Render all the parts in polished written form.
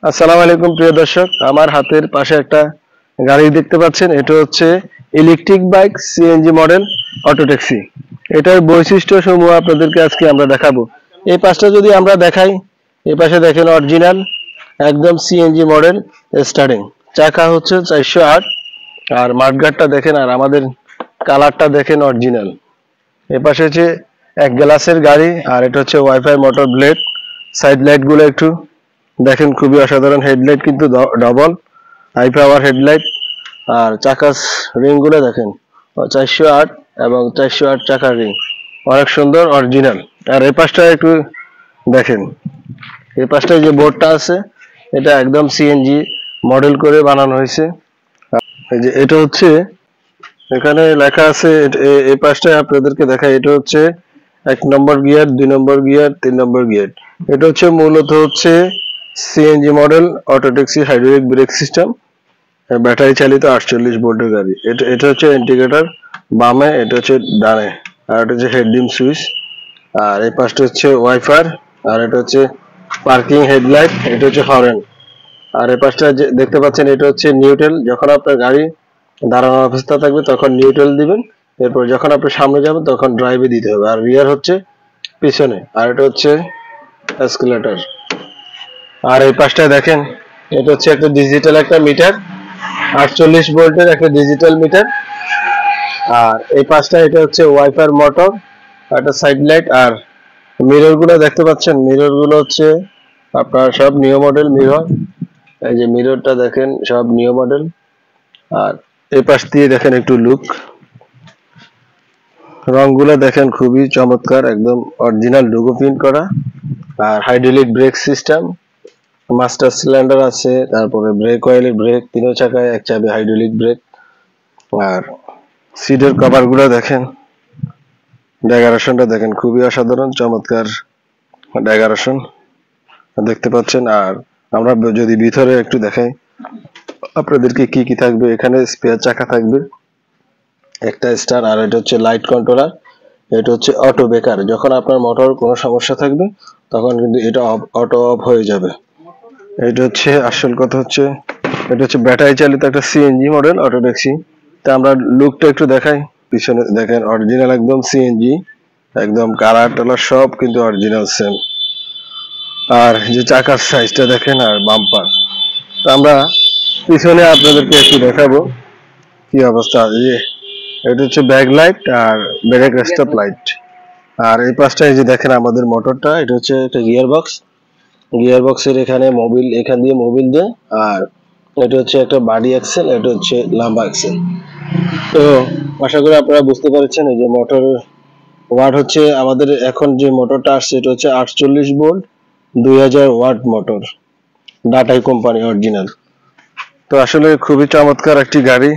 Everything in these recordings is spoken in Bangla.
আসসালামু আলাইকুম প্রিয় দর্শক, আমার হাতের পাশে একটা গাড়ি দেখতে পাচ্ছেন। এটা হচ্ছে electric bike CNG model auto taxi. এটার বৈশিষ্ট্য সমূহ আপনাদেরকে আজকে আমরা দেখাবো। এই পাশটা যদি আমরা দেখাই, এই পাশে দেখেন অরিজিনাল একদম সিএনজি মডেল স্টার্টিং। চাকা হচ্ছে 408, আর মাঠগাটটা দেখেন, আর আমাদের কালারটা দেখেন অরিজিনাল। এ পাশে হচ্ছে এক গ্লাসের গাড়ি, আর এটা হচ্ছে wifi motor blade. Side light গুলো একটু দেখেন, খুবই অসাধারণ। হেডলাইট কিন্তু ডবল হাই পাওয়ার হেডলাইট। আর চাকার রিং গুলো দেখেন 408 এবং 408 চাকার রিং, অনেক সুন্দর অরিজিনাল। আর এই পাশটা একটু দেখেন, এই পাশটায় যে বোর্ডটা আছে এটা একদম সিএনজি মডেল করে বানানো হয়েছে। এই যে এটা হচ্ছে এখানে লেখা আছে, এই পাশটায় আপনাদেরকে দেখাই। এটা হচ্ছে 1 নম্বর গিয়ার, 2 নম্বর গিয়ার, 3 নম্বর গিয়ার। এটা হচ্ছে মূলত হচ্ছে CNG model auto taxi hydraulic brake system, battery চালিত 48 ভোল্টের গাড়ি। এটা হচ্ছে ইন্ডিকেটর বামে, এটা হচ্ছে ডানে, আর এটা হচ্ছে হেডলাইট সুইচ। আর এই পাশটা হচ্ছে ওয়াইফার, আর এটা হচ্ছে পার্কিং হেডলাইট, এটা হচ্ছে হর্ন। আর এই পাশটা যে দেখতে পাচ্ছেন এটা হচ্ছে নিউট্রাল। যখন আপনার গাড়ি দাঁড়ানো অবস্থা থাকবে তখন নিউট্রাল দিবেন, এরপর যখন আপনি সামনে যাবেন তখন ড্রাইভে দিতে হবে। আর রিয়ার হচ্ছে পিছনে, আর এটা হচ্ছে অ্যাক্সিলারেটর। আর এই পাশটায় দেখেন, এটা হচ্ছে একটা ডিজিটাল একটা মিটার, 48 ভোল্টের একটা ডিজিটাল মিটার। আর এই পাশটা এটা হচ্ছে ওয়াইফাই মোটর, একটা সাইড লাইট। আর মিরর গুলো দেখতে পাচ্ছেন, মিরর গুলো হচ্ছে আপনার সব নিউ মডেল মিরর। এই যে মিররটা দেখেন, সব নিউ মডেল। আর এই পাশ দিয়ে দেখেন একটু লুক, রংগুলো দেখেন খুবই চমৎকার, একদম অরিজিনাল লোগো প্রিন্ট করা। আর hydraulic brake system, master cylinder আছে, তারপরে ব্রেক অয়েলের ব্রেক, 3 চাকায় 1 চাবি হাইড্রোলিক ব্রেক। আর সিটের কভার গুলো দেখেন, ডেকোরেশনটা দেখেন খুবই অসাধারণ চমৎকার ডেকোরেশন দেখতে পাচ্ছেন। আর আমরা যদি ভিতরে একটু দেখাই আপনাদেরকে কি কি থাকবে, এখানে স্পেয়ার চাকা থাকবে একটা স্টার, আর এটা হচ্ছে লাইট কন্ট্রোলার। এটা হচ্ছে অটো ব্রেকার, যখন আপনার মোটর কোনো সমস্যা থাকবে তখন কিন্তু এটা অটো অফ হয়ে যাবে। এটা হচ্ছে আসল কথা, হচ্ছে এটা হচ্ছে ব্যাটারি চালিত একটা সিএনজি মডেল অটো ট্যাক্সি। তা আমরা লুকটা একটু দেখাই। পিছনে দেখেন অরিজিনাল একদম সিএনজি, একদম কালার টালার সব কিন্তু অরিজিনাল সেম। আর যে চাকার সাইজটা দেখেন, আর বাম্পার। তো আমরা পিছনে আপনাদেরকে একটু দেখাবো কি অবস্থা। যে এটা হচ্ছে ব্যাক লাইট আর ব্রেক স্টপ লাইট। আর এই পাশটা এই যে দেখেন আমাদের মোটরটা, এটা হচ্ছে একটা গিয়ার বক্স। গিয়ার বক্সের এখানে মোবিল, এখান দিয়ে মোবিল দেয়। আর এটা হচ্ছে একটা বাডি অ্যাক্সেল, এটা হচ্ছে লাম্বা অ্যাক্সেল। তো আশা করি আপনারা বুঝতে পারছেন। এই যে মোটরের ওয়াট হচ্ছে, আমাদের এখন যে মোটরটা আসছে এটা হচ্ছে 48 ভোল্ট 2000 ওয়াট মোটর, ডাটাই কোম্পানি অরিজিনাল। তো আসলে খুবই চমৎকার একটি গাড়ি।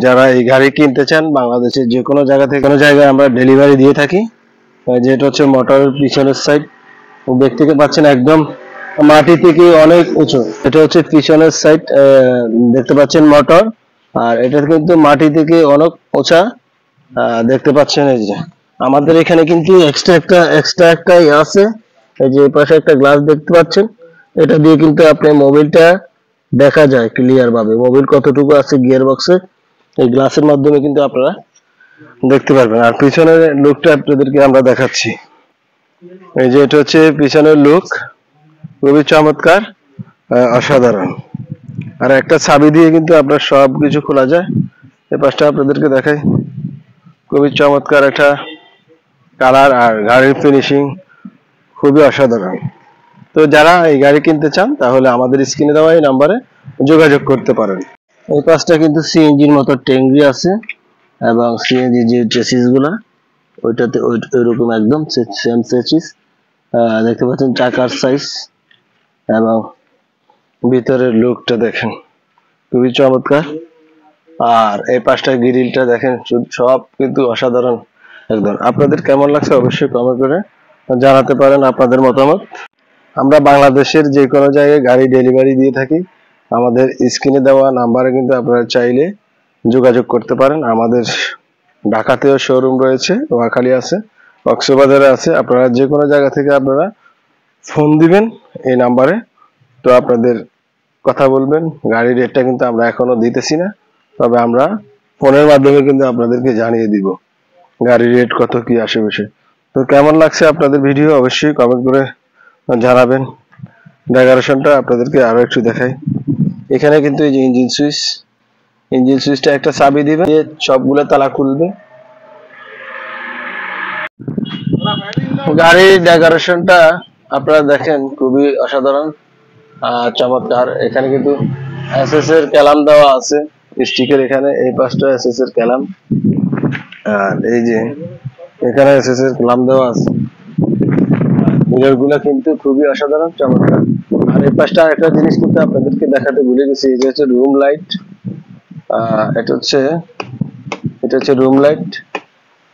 যারা এই গাড়ি কিনতে চান, বাংলাদেশের যে কোনো জায়গা থেকে কোনো জায়গায় আমরা ডেলিভারি দিয়ে থাকি। যেটা হচ্ছে মোটরের পিছনের সাইড, দেখতে পাচ্ছেন একদম মাটি থেকে অনেক উঁচু। এটা হচ্ছে পিছনের সাইড, দেখতে পাচ্ছেন মোটর। আর এটা কিন্তু মাটি থেকে অনেক উঁচা, দেখতে পাচ্ছেন। এই যে আমাদের এখানে কিন্তু এক্সট্রা একটা ইয়ে আছে। এই যে এই পাশে একটা গ্লাস দেখতে পাচ্ছেন, এটা দিয়ে কিন্তু আপনি মোবিলটা দেখা যায় ক্লিয়ার ভাবে, মোবিল কতটুকু আছে গিয়ার বক্সে, এই গ্লাসের মাধ্যমে কিন্তু আপনারা দেখতে পারবেন। আর পিছনের লুকটা আপনাদেরকে আমরা দেখাচ্ছি। এই যে এটা হচ্ছে পিছনের লুক, খুবই চমৎকার, অসাধারণ। আর একটা চাবি দিয়ে কিন্তু আপনার সবকিছু খোলা যায়। এই পাশটা আপনাদেরকে দেখাই, খুবই চমৎকার একটা কালার, আর গাড়ির ফিনিশিং খুবই অসাধারণ। তো যারা এই গাড়ি কিনতে চান তাহলে আমাদের স্ক্রিনে দেওয়া এই নাম্বারে যোগাযোগ করতে পারেন। এই পাশটা কিন্তু সিএনজির মতো ট্যাঙ্কি আছে, এবং সিএনজি যে চেসিস গুলা ওইটাতে ওইরকম একদম সেম চেসিস। দেখতে পাচ্ছেন চাকার সাইজ এবং ভিতরের লুকটা দেখেন খুবই চমৎকার। আর এই পাশটা গ্রিলটা দেখেন, সব কিন্তু অসাধারণ একদম। আপনাদের কেমন লাগছে অবশ্যই কমেন্ট করে জানাতে পারেন আপনাদের মতামত। আমরা বাংলাদেশের যে কোনো জায়গায় গাড়ি ডেলিভারি দিয়ে থাকি। আমাদের স্ক্রিনে দেওয়া নাম্বারে কিন্তু আপনারা চাইলে যোগাযোগ করতে পারেন। আমাদের ঢাকাতেও শোরুম রয়েছে, নোয়াখালী আছে, কক্সবাজারে আছে। আপনারা যে কোনো জায়গা থেকে আপনারা ফোন দিবেন এই নাম্বারে, তো আপনাদের কথা বলবেন। গাড়ির রেটটা কিন্তু আমরা এখনো দিতেছি না, তবে আমরা ফোনের মাধ্যমে কিন্তু আপনাদেরকে জানিয়ে দিব গাড়ির রেট কত কি আশেপাশে। তো কেমন লাগছে আপনাদের ভিডিও অবশ্যই কমেন্ট করে জানাবেন। ডেকোরেশনটা আপনাদেরকে আরো একটু দেখাই। এখানে কিন্তু এই যে ইঞ্জিন সুইচটা একটা চাবি দিবেন, সবগুলো তালা খুলবে। গাড়ির ডেকোরেশনটা আপনারা দেখেন খুবই অসাধারণ, চমৎকার। এখানে কিন্তু এসএস এর ক্যালাম দেওয়া আছে, স্টিকের এখানে এই পাশটা এসএস এর ক্যালাম, আর এই যে এখানে এসএস এর ক্যালাম দেওয়া আছে। মিরর গুলা কিন্তু খুবই অসাধারণ, চমৎকার। আর এই পাশটা আরেকটা জিনিস কিন্তু আপনাদেরকে দেখাতে ভুলে গেছি, এটা হচ্ছে রুম লাইট। এটা হচ্ছে রুম লাইট।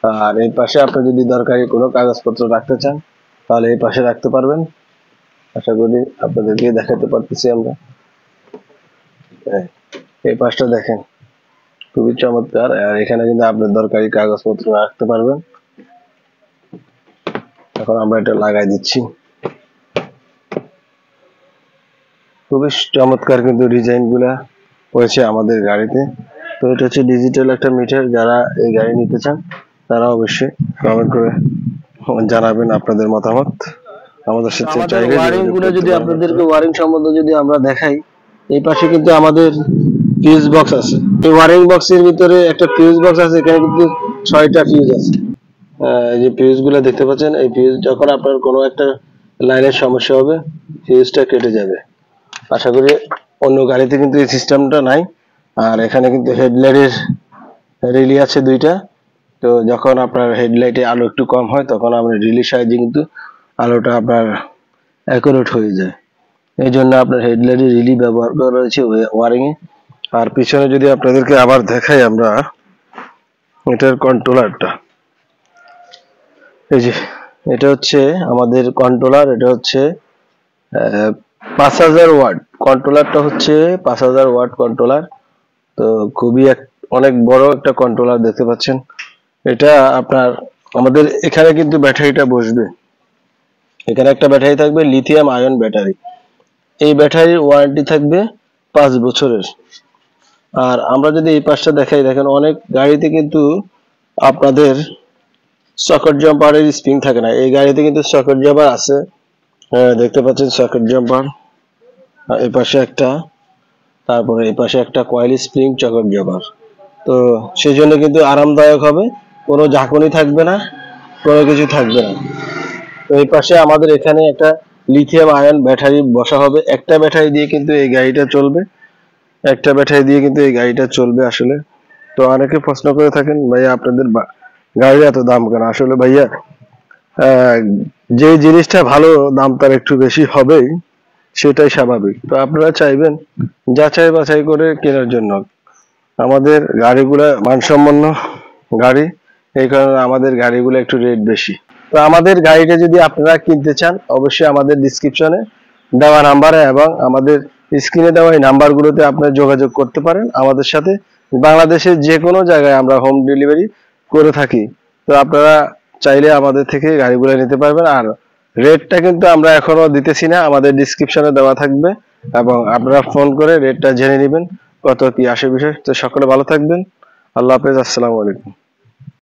আর এই পাশে আপনি যদি দরকারি কোনো কাগজপত্র রাখতে চান তাহলে এই পাশে রাখতে পারবেন। আশা করি আপনাদেরকে দেখাতে পারতেছি আমরা। এই পাশটা দেখেন খুবই চমৎকার, আর এখানে কিন্তু আপনার দরকারি কাগজপত্র রাখতে পারবেন। এখন আমরা এটা লাগাই দিচ্ছি। খুবই চমৎকার কিন্তু ডিজাইন গুলা হয়েছে আমাদের গাড়িতে। তো এটা হচ্ছে ডিজিটাল একটা মিটার। যারা এই গাড়ি নিতে চান তারা অবশ্যই কমেন্ট করে জানাবেন আপনাদের মতামত। আমাদের সাথে চাইলে ওয়ারিং গুলো যদি আপনাদেরকে ওয়ারিং সম্বন্ধে যদি আমরা দেখাই, এই পাশে কিন্তু আমাদের ফিউজ বক্স আছে। এই ওয়ারিং বক্সের ভিতরে একটা ফিউজ বক্স আছে, এখানে কিন্তু 6টা ফিউজ আছে। এই যে ফিউজ গুলো দেখতে পাচ্ছেন, এই ফিউজ যখন আপনার কোনো একটা লাইনের সমস্যা হবে ফিউজটা কেটে যাবে। আশা করি অন্য গাড়িতে কিন্তু এই সিস্টেমটা নাই। আর এখানে কিন্তু হেডলাইটের রিলি আছে 2টা। তো যখন আপনার হেডলাইটে আলো একটু কম হয় তখন আমরা রিলির সাহায্যে কিন্তু আলোটা আপনার অ্যাকুরেট হয়ে যায়। এই জন্য আপনার হেডলাইটে রিলি ব্যবহার করা রয়েছে ওয়ারিং এ। আর পিছনে যদি আপনাদেরকে আবার দেখাই আমরা এটার কন্ট্রোলারটা, এই যে এটা হচ্ছে আমাদের কন্ট্রোলার। এটা হচ্ছে 5000 ওয়াট কন্ট্রোলারটা হচ্ছে 5000 ওয়াট কন্ট্রোলার। তো খুবই অনেক বড় একটা কন্ট্রোলার দেখতে পাচ্ছেন। এটা আপনার আমাদের এখানে কিন্তু ব্যাটারিটা বসবে, এখানে একটা ব্যাটারি থাকবে লিথিয়াম আয়ন ব্যাটারি। এই ব্যাটারির ওয়ারেন্টি থাকবে 5 বছরের। আর আমরা যদি এই পাশটা দেখাই, দেখেন অনেক গাড়িতে কিন্তু আপনাদের সকেট জাম্পারের স্প্রিং থাকে না, এই গাড়িতে কিন্তু সকেট জাম্পার আছে। দেখতে পাচ্ছেন সকেট জাম্পার, এই পাশে একটা, তারপরে এই পাশে একটা কয়েল স্প্রিং সকেট জাম্পার। তো সেই জন্য কিন্তু আরামদায়ক হবে, কোনো ঝাঁকুনি থাকবে না, কোনো কিছু থাকবে না। তো এই পাশে আমাদের এখানে একটা লিথিয়াম আয়ন ব্যাটারি বসা হবে। একটা ব্যাটারি দিয়ে কিন্তু এই গাড়িটা চলবে, একটা ব্যাটারি দিয়ে কিন্তু এই গাড়িটা চলবে আসলে। তো অনেকে প্রশ্ন করে থাকেন, ভাইয়া আপনাদের গাড়ির এত দাম কেন? আসলে ভাইয়া যে জিনিসটা ভালো দাম তার একটু বেশি হবেই, সেটাই স্বাভাবিক। তো আপনারা চাইবেন যাচাই বাছাই করে কেনার জন্য। আমাদের গাড়িগুলা মানসম্পন্ন গাড়ি, এই কারণে আমাদের গাড়িগুলো একটু রেট বেশি। তো আমাদের গাড়িটা যদি আপনারা কিনতে চান অবশ্যই আমাদের ডিসক্রিপশনে দেওয়া নাম্বারে এবং আমাদের স্ক্রিনে দেওয়া এই নাম্বারগুলোতে আপনারা যোগাযোগ করতে পারেন আমাদের সাথে। বাংলাদেশের যে কোনো জায়গায় আমরা হোম ডেলিভারি করে থাকি। তো আপনারা চাইলে আমাদের থেকে গাড়িগুলো নিতে পারবেন। আর রেটটা কিন্তু আমরা এখনো দিতেছি না, আমাদের ডিসক্রিপশনে দেওয়া থাকবে এবং আপনারা ফোন করে রেটটা জেনে নেবেন কত কি আসে বিষয়। তো সকলে ভালো থাকবেন, আল্লাহ হাফেজ, আসসালামু আলাইকুম।